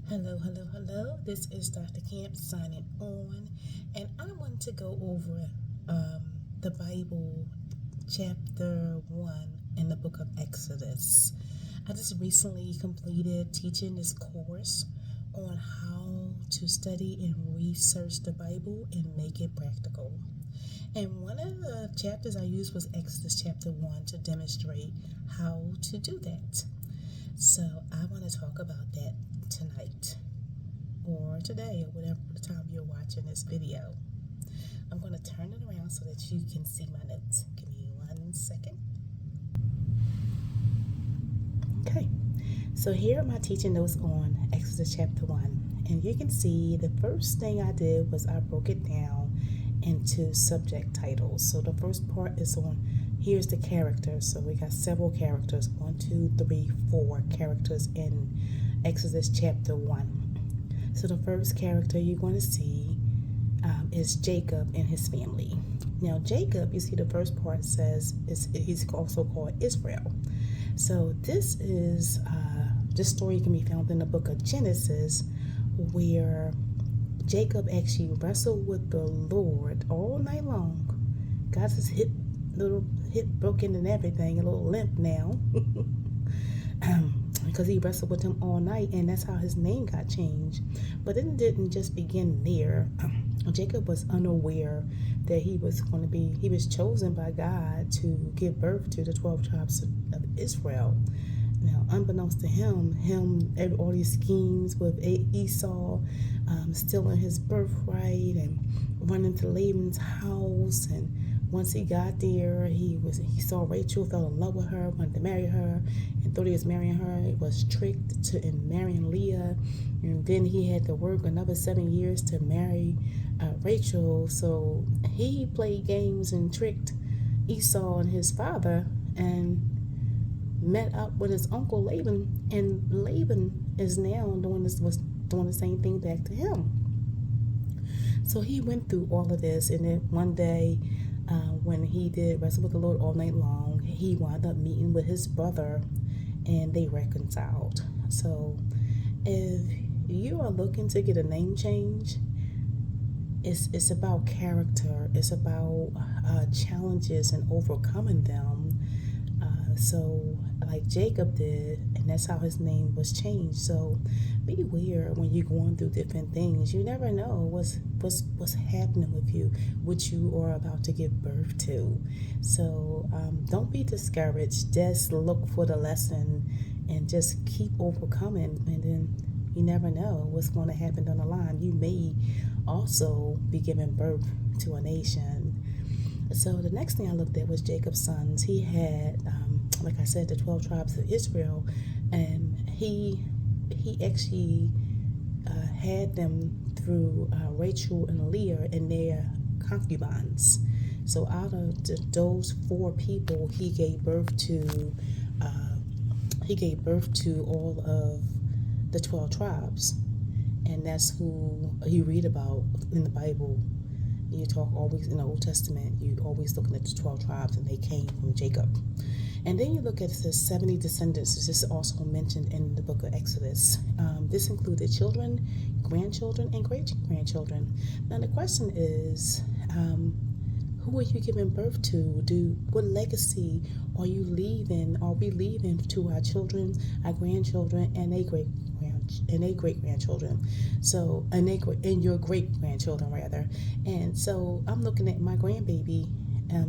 Hello, hello, hello. This is Dr. Camp signing on, and I want to go over um, the Bible, chapter 1 in the book of Exodus. I just recently completed teaching this course on how to study and research the Bible and make it practical. And one of the chapters I used was Exodus chapter 1 to demonstrate how to do that. So I want to talk about that tonight or today or whatever the time you're watching this video. I'm going to turn it around so that you can see my notes. Give me 1 second. Okay, so here are my teaching notes on Exodus chapter 1. And you can see the first thing I did was I broke it down into subject titles. So the first part is on, here's the characters. So we got several characters, 1, 2, 3, 4 characters in Exodus chapter 1. So the first character you're going to see is Jacob and his family. Now Jacob, you see the first part says he's also called Israel. So this story can be found in the book of Genesis, where Jacob actually wrestled with the Lord all night long. Got his hip broken and everything, a little limp now. Because he wrestled with him all night, and that's how his name got changed. But it didn't just begin there. Jacob was unaware that he was chosen by God to give birth to the 12 tribes of Israel. Now, unbeknownst to him, all these schemes with Esau, stealing his birthright and running to Laban's house, and once he got there, he saw Rachel, fell in love with her, wanted to marry her, and thought he was marrying her. He was tricked in marrying Leah, and then he had to work another 7 years to marry Rachel. So he played games and tricked Esau and his father, and met up with his uncle Laban, and Laban is now doing the same thing back to him. So he went through all of this, and then one day, when he did wrestle with the Lord all night long, he wound up meeting with his brother, and they reconciled. So if you are looking to get a name change, it's about character. It's about challenges and overcoming them. So like Jacob did, and that's how his name was changed. So beware when you're going through different things. You never know what's happening with you, what you are about to give birth to. So don't be discouraged. Just look for the lesson and just keep overcoming, and then you never know what's going to happen down the line. You may also be giving birth to a nation. So the next thing I looked at was Jacob's sons. He had, like I said, the 12 tribes of Israel, and he actually had them through Rachel and Leah and their concubines. So out of those 4 people, he gave birth to all of the 12 tribes, and that's who you read about in the Bible. You talk always in the Old Testament, you always looking at the 12 tribes, and they came from Jacob. And then you look at the 70 descendants. This is also mentioned in the book of Exodus. This included children, grandchildren, and great-grandchildren. Now the question is, who are you giving birth to? What legacy are you leaving? Are we leaving to our children, our grandchildren, and their great grandchildren? So, and your great grandchildren rather. And so, I'm looking at my grandbaby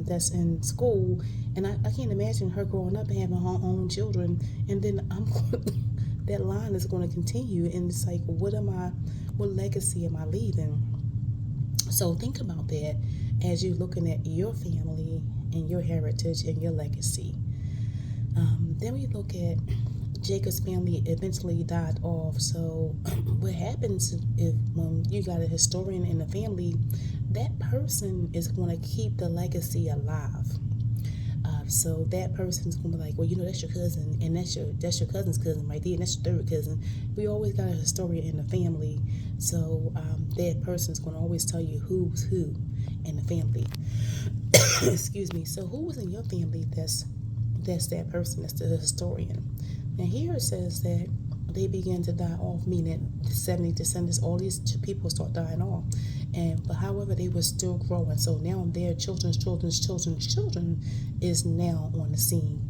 that's in school, and I can't imagine her growing up and having her own children, and then that line is going to continue, and it's like, what legacy am I leaving? So think about that as you're looking at your family and your heritage and your legacy. Then we look at Jacob's family eventually died off. So what happens when you got a historian in the family, that person is going to keep the legacy alive. So that person's going to be like, well, that's your cousin, and that's your cousin's cousin right there, and that's your third cousin. We always got a historian in the family, so that person's going to always tell you who's who in the family. Excuse me. So who was in your family that's that person, that's the historian? And here it says that they began to die off, meaning the 70 descendants, all these people start dying off. But however, they were still growing. So now their children's children is now on the scene.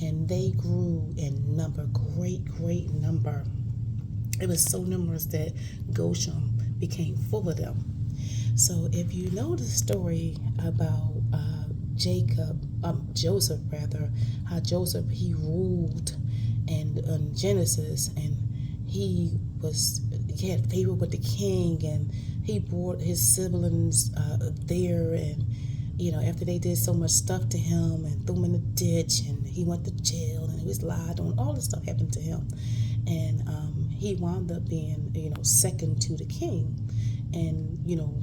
And they grew in number, great number. It was so numerous that Goshen became full of them. So if you know the story about Joseph, how Joseph, he ruled in Genesis, and he had favor with the king, and he brought his siblings there, and after they did so much stuff to him and threw him in the ditch, and he went to jail, and he was lied on, all this stuff happened to him, and he wound up being second to the king, and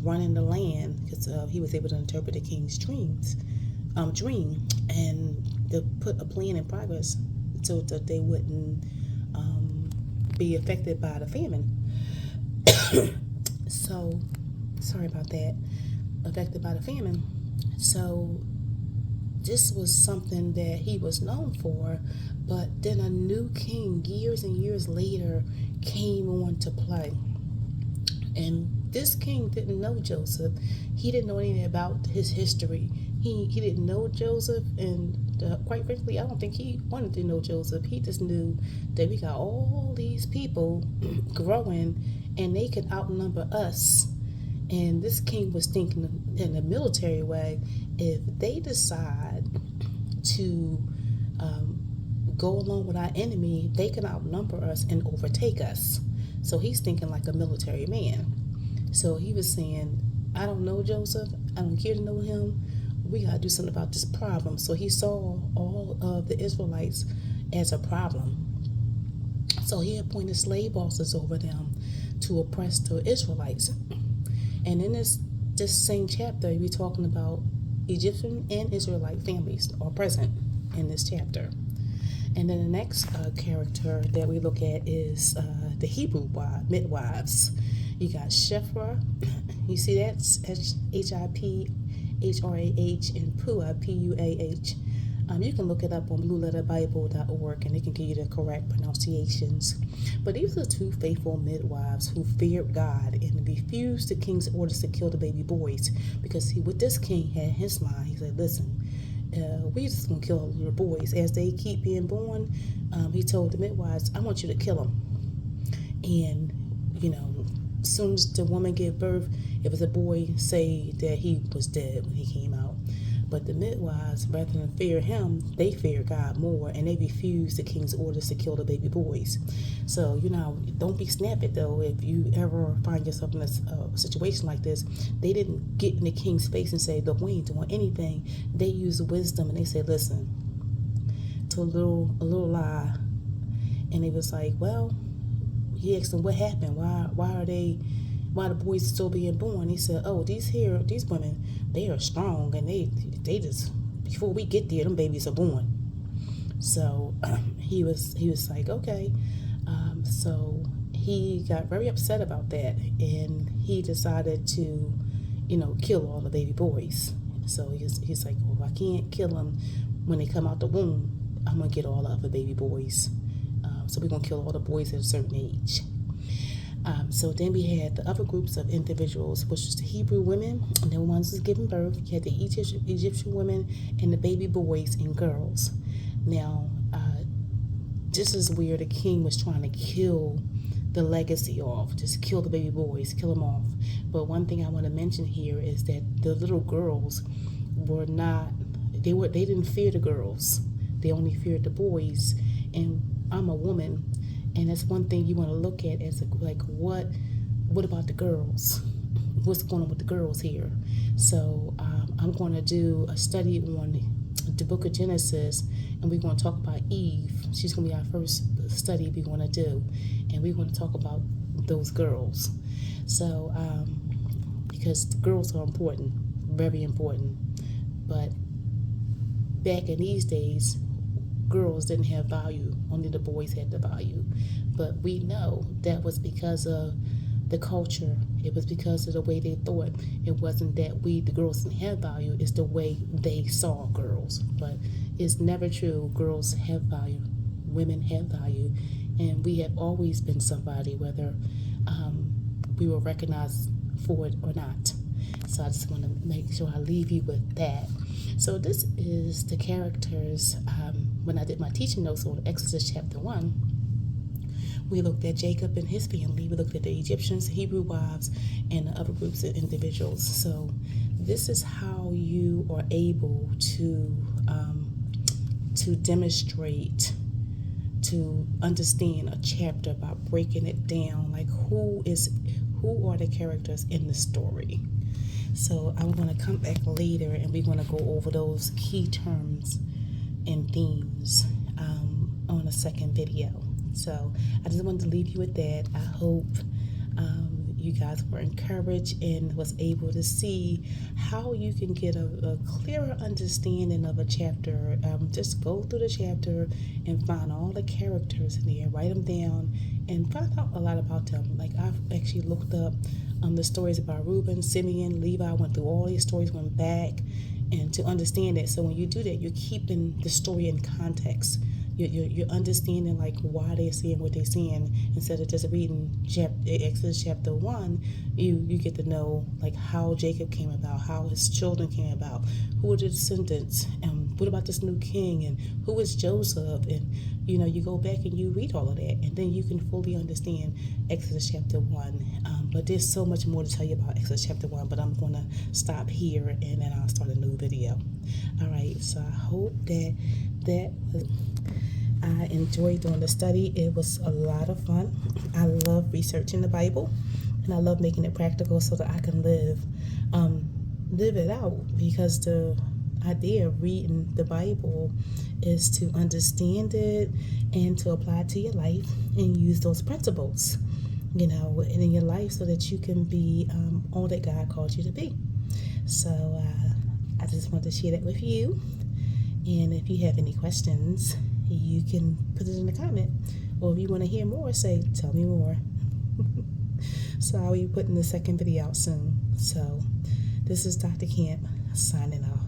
running the land, because he was able to interpret the king's dream, and to put a plan in progress so that they wouldn't be affected by the famine. So sorry about that, affected by the famine. So this was something that he was known for, but then a new king years and years later came on to play. And this king didn't know Joseph. He didn't know anything about his history. He didn't know Joseph, and quite frankly, I don't think he wanted to know Joseph. He just knew that we got all these people growing, and they could outnumber us. And this king was thinking in a military way, if they decide to go along with our enemy, they can outnumber us and overtake us. So he's thinking like a military man. So he was saying, I don't know Joseph. I don't care to know him. We got to do something about this problem. So he saw all of the Israelites as a problem. So he appointed slave bosses over them to oppress the Israelites. And in this same chapter, we're talking about Egyptian and Israelite families are present in this chapter. And then the next character that we look at is the Hebrew midwives. You got Shiphrah. You see that? Hipphrah, and Puah, Puah. You can look it up on blueletterbible.org, and it can give you the correct pronunciations. But these are two faithful midwives who feared God and refused the king's orders to kill the baby boys, because what this king had in his mind, he said, listen, we just going to kill all the little boys. As they keep being born, he told the midwives, I want you to kill them. And, as soon as the woman gave birth, it was a boy, say that he was dead when he came out. But the midwives, rather than fear him, they feared God more, and they refused the king's orders to kill the baby boys. So, don't be snappy, though, if you ever find yourself in a situation like this. They didn't get in the king's face and say, look, we ain't doing anything. They used wisdom, and they said, listen, to a little lie. And it was like, well, he asked them, what happened? Why the boys still being born? He said, oh, these women, they are strong, and they just, before we get there, them babies are born. So he was like, okay. So he got very upset about that, and he decided to, kill all the baby boys. So he's like, well, if I can't kill them when they come out the womb, I'm going to get all the other baby boys. So we're going to kill all the boys at a certain age. So then we had the other groups of individuals, which was the Hebrew women, and the ones who was giving birth. You had the Egyptian women and the baby boys and girls. Now, this is where the king was trying to kill the legacy off, just kill the baby boys, kill them off. But one thing I want to mention here is that the little girls were not, they didn't fear the girls. They only feared the boys. And I'm a woman, and that's one thing you want to look at as what about the girls? What's going on with the girls here? So I'm going to do a study on the book of Genesis, and we're going to talk about Eve. She's going to be our first study we're going to do, and we're going to talk about those girls. So because the girls are important, very important. But back in these days, girls didn't have value, only the boys had the value. But we know that was because of the culture. It was because of the way they thought. It wasn't that the girls didn't have value, it's the way they saw girls. But it's never true. Girls have value, women have value, And we have always been somebody, whether we were recognized for it or not. So I just want to make sure I leave you with that. So this is the characters. When I did my teaching notes on Exodus chapter 1, we looked at Jacob and his family. We looked at the Egyptians, Hebrew wives, and the other groups of individuals. So this is how you are able to demonstrate, to understand a chapter by breaking it down. Like who are the characters in the story. So I'm going to come back later and we're going to go over those key terms and themes on a second video. So I just wanted to leave you with that. I hope you guys were encouraged and was able to see how you can get a clearer understanding of a chapter. Just go through the chapter and find all the characters in there, write them down, and find out a lot about them. Like I've actually looked up the stories about Reuben, Simeon, Levi. Went through all these stories, went back, and to understand it. So when you do that, you're keeping the story in context. You're understanding like why they're saying what they're saying instead of just reading Exodus chapter 1. You get to know like how Jacob came about, how his children came about, who are the descendants, and what about this new king, and who is Joseph, and you go back and you read all of that, and then you can fully understand Exodus chapter 1. But there's so much more to tell you about Exodus chapter 1, but I'm going to stop here and then I'll start a new video. All right, so I hope that was... I enjoyed doing the study. It was a lot of fun. I love researching the Bible, and I love making it practical so that I can live it out, because the idea of reading the Bible is to understand it and to apply it to your life and use those principles, in your life so that you can be all that God called you to be. So I just wanted to share that with you. And if you have any questions, you can put it in the comment. Or if you want to hear more, say, tell me more. So I'll be putting the second video out soon. So this is Dr. Camp signing off.